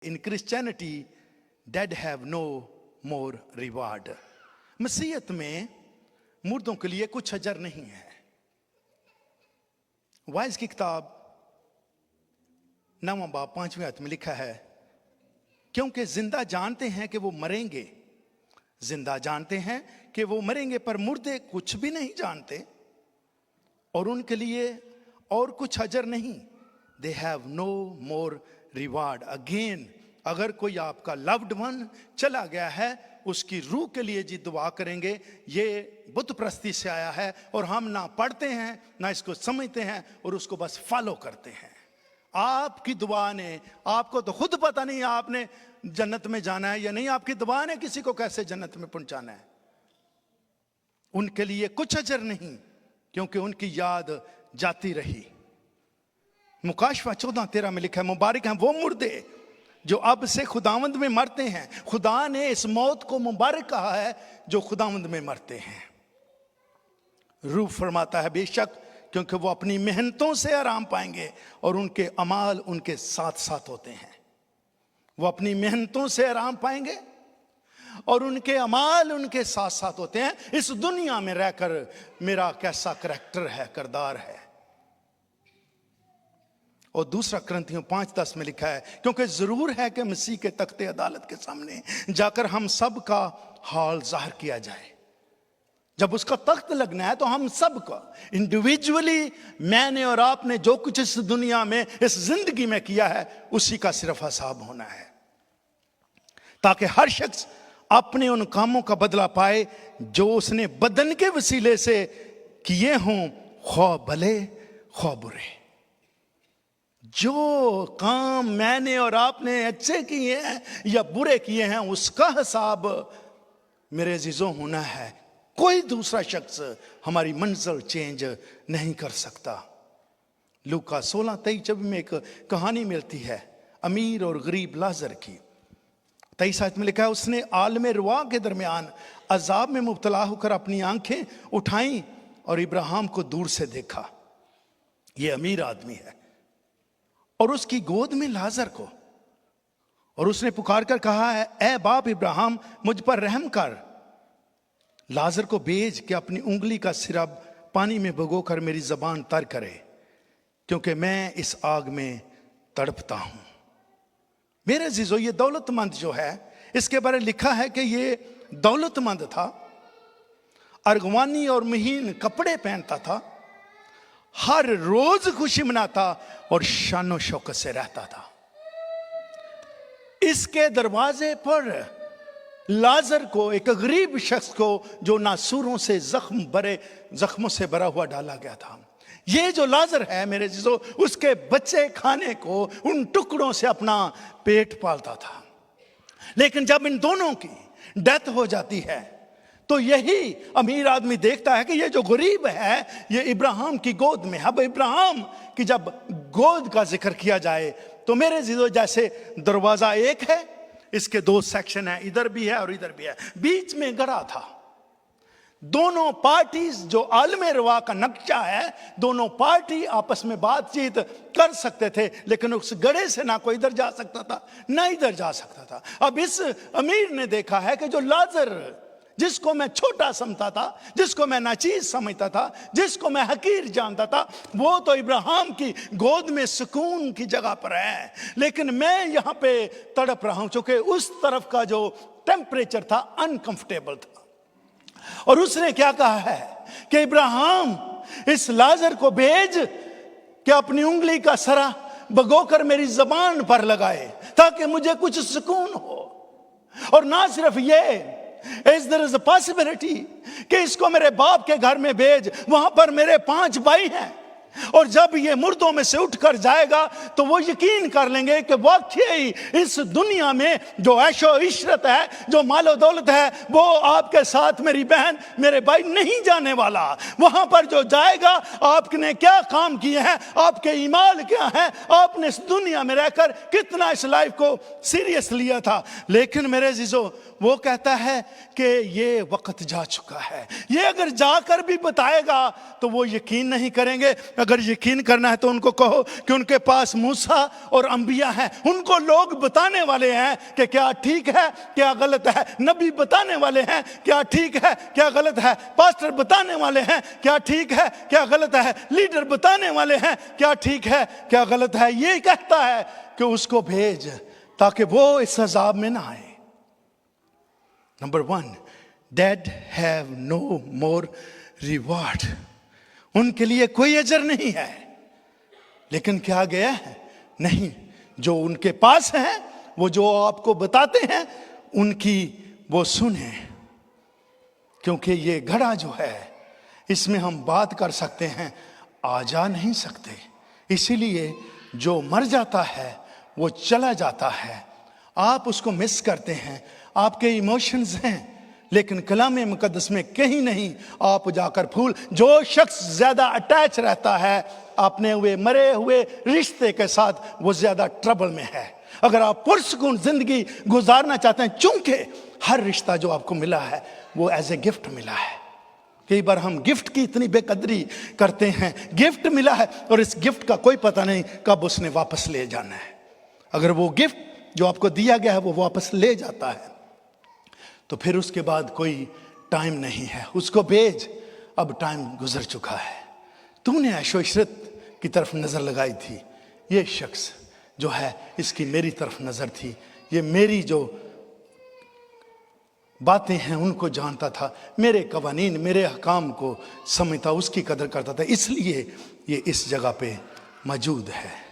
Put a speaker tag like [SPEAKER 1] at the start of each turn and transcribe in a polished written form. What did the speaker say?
[SPEAKER 1] In Christianity, dead have no more reward. मसीहत में मुर्दों के लिए कुछ अजर नहीं है। वाइज की किताब 9वां बाब 5वें आयत में लिखा है, क्योंकि जिंदा जानते हैं कि वो मरेंगे, जिंदा जानते हैं कि वो मरेंगे, पर मुर्दे कुछ भी नहीं जानते और उनके लिए और कुछ अजर नहीं। They have no more reward. Again, अगर कोई आपका लव्ड वन चला गया है, उसकी रूह के लिए जी दुआ करेंगे। ये बुत प्रस्ती से आया है और हम ना पढ़ते हैं ना इसको समझते हैं और उसको बस फॉलो करते हैं। आपकी दुआ ने, आपको तो खुद पता नहीं आपने जन्नत में जाना है या नहीं, आपकी दुआ ने किसी को कैसे जन्नत में पहुंचाना है। उनके लिए कुछ अजर नहीं, क्योंकि उनकी याद जाती रही। मुकाशवा 14:13 में लिखा है, मुबारक हैं वो मुर्दे जो अब से खुदावंद में मरते हैं। खुदा ने इस मौत को मुबारक कहा है जो खुदावंद में मरते हैं। रूह फरमाता है, बेशक, क्योंकि वो अपनी मेहनतों से आराम पाएंगे और उनके अमाल उनके साथ साथ होते हैं। वो अपनी मेहनतों से आराम पाएंगे और उनके अमाल उनके साथ साथ होते हैं। इस दुनिया में रहकर मेरा कैसा करैक्टर है, किरदार है। और दूसरा कुरिन्थियों 5:10 में लिखा है, क्योंकि जरूर है कि मसीह के तख्ते अदालत के सामने जाकर हम सब का हाल जाहिर किया जाए। जब उसका तख्त लगना है तो हम सब का इंडिविजुअली, मैंने और आपने जो कुछ इस दुनिया में, इस जिंदगी में किया है, उसी का सिर्फ हिसाब होना है, ताकि हर शख्स अपने उन कामों का बदला पाए जो उसने बदन के वसीले से किए हों, खौ भले खौ बुरे। जो काम मैंने और आपने अच्छे किए हैं या बुरे किए हैं, उसका हिसाब मेरे अजीजों होना है। कोई दूसरा शख्स हमारी मंजिल चेंज नहीं कर सकता। लूका 16:23 में एक कहानी मिलती है अमीर और गरीब लाजर की। 23 आयत में लिखा है, उसने आलमे रुआ के दरमियान अजाब में मुब्तला होकर अपनी आंखें उठाई और इब्राहिम को दूर से देखा। यह अमीर आदमी है और उसकी गोद में लाजर को, और उसने पुकार कर कहा है, ए बाप इब्राहिम, मुझ पर रहम कर, लाजर को भेज के अपनी उंगली का सिरा पानी में भिगोकर मेरी जबान तर करे, क्योंकि मैं इस आग में तड़पता हूं। मेरे अजीजों, ये दौलतमंद जो है, इसके बारे में लिखा है कि ये दौलतमंद था, अर्गवानी और महीन कपड़े पहनता था, हर रोज खुशी मनाता और शानो शौकत से रहता था। इसके दरवाजे पर लाजर को, एक गरीब शख्स को जो नासूरों से जख्मों से भरा हुआ डाला गया था। ये जो लाजर है मेरे जीजो, उसके बच्चे खाने को उन टुकड़ों से अपना पेट पालता था। लेकिन जब इन दोनों की डेथ हो जाती है तो यही अमीर आदमी देखता है कि ये जो गरीब है ये इब्राहिम की गोद में। अब इब्राहिम की जब गोद का जिक्र किया जाए तो मेरे जीजो, जैसे दरवाजा एक है, इसके 2 सेक्शन है, इधर भी है और इधर भी है, बीच में गड़ा था। दोनों पार्टी, जो आलमे रवा का नक्शा है, दोनों पार्टी आपस में बातचीत कर सकते थे, लेकिन उस गड़े से ना कोई इधर जा सकता था ना इधर जा सकता था। अब इस अमीर ने देखा है कि जो लाजर, जिसको मैं छोटा समझता था, जिसको मैं नाचीज समझता था, जिसको मैं हकीर जानता था, वो तो इब्राहिम की गोद में सुकून की जगह पर है, लेकिन मैं यहां पे तड़प रहा हूं, क्योंकि उस तरफ का जो टेम्परेचर था अनकंफर्टेबल था। और उसने क्या कहा है कि इब्राहिम, इस लाजर को भेज कि अपनी उंगली का सरा भगोकर मेरी जबान पर लगाए, ताकि मुझे कुछ सुकून हो। और ना सिर्फ ये, Is there is a possibility कि इसको मेरे बाप के घर में भेज, वहां पर मेरे 5 भाई हैं, और जब ये मुर्दों में से उठकर जाएगा तो वो यकीन कर लेंगे कि वाकई इस दुनिया में जो ऐशो इशरत है, जो मालो दौलत है, वो आपके साथ मेरी बहन, मेरे भाई नहीं जाने वाला। वहां पर जो जाएगा, आपने क्या काम किए हैं, आपके ईमाल क्या हैं, आपने इस दुनिया में रहकर कितना इस लाइफ को सीरियस लिया था। लेकिन मेरे जीजो, वो कहता है कि ये वक्त जा चुका है। ये अगर जाकर भी बताएगा तो वो यकीन नहीं करेंगे। अगर यकीन करना है तो उनको कहो कि उनके पास मूसा और अंबिया हैं, उनको लोग बताने वाले हैं कि क्या ठीक है क्या गलत है, नबी बताने वाले हैं क्या ठीक है क्या गलत है, पास्टर बताने वाले हैं क्या ठीक है क्या गलत है, लीडर बताने वाले हैं क्या ठीक है क्या गलत है। ये कहता है कि उसको भेज ताकि वो इस अजाब में ना आए। Number 1, dead have no more reward, उनके लिए कोई अजर नहीं है। लेकिन क्या गया है, नहीं, जो उनके पास है वो जो आपको बताते हैं उनकी वो सुने, क्योंकि ये घड़ा जो है इसमें हम बात कर सकते हैं, आ जा नहीं सकते। इसीलिए जो मर जाता है वो चला जाता है, आप उसको मिस करते हैं, आपके इमोशंस हैं, लेकिन कलाम मुकद्दस में कहीं नहीं आप जाकर फूल। जो शख्स ज्यादा अटैच रहता है अपने हुए मरे हुए रिश्ते के साथ वो ज्यादा ट्रबल में है। अगर आप पुरसकून जिंदगी गुजारना चाहते हैं, चूंकि हर रिश्ता जो आपको मिला है वो एज ए गिफ्ट मिला है। कई बार हम गिफ्ट की इतनी बेकदरी करते हैं, गिफ्ट मिला है और इस गिफ्ट का कोई पता नहीं कब उसने वापस ले जाना है। अगर वो गिफ्ट जो आपको दिया गया है वो वापस ले जाता है तो फिर उसके बाद कोई टाइम नहीं है, उसको भेज, अब टाइम गुजर चुका है। तूने ऐशो इशरत की तरफ नजर लगाई थी, ये शख्स जो है इसकी मेरी तरफ नजर थी, ये मेरी जो बातें हैं उनको जानता था, मेरे कवानीन मेरे अहकाम को समझता, उसकी कदर करता था, इसलिए ये इस जगह पे मौजूद है।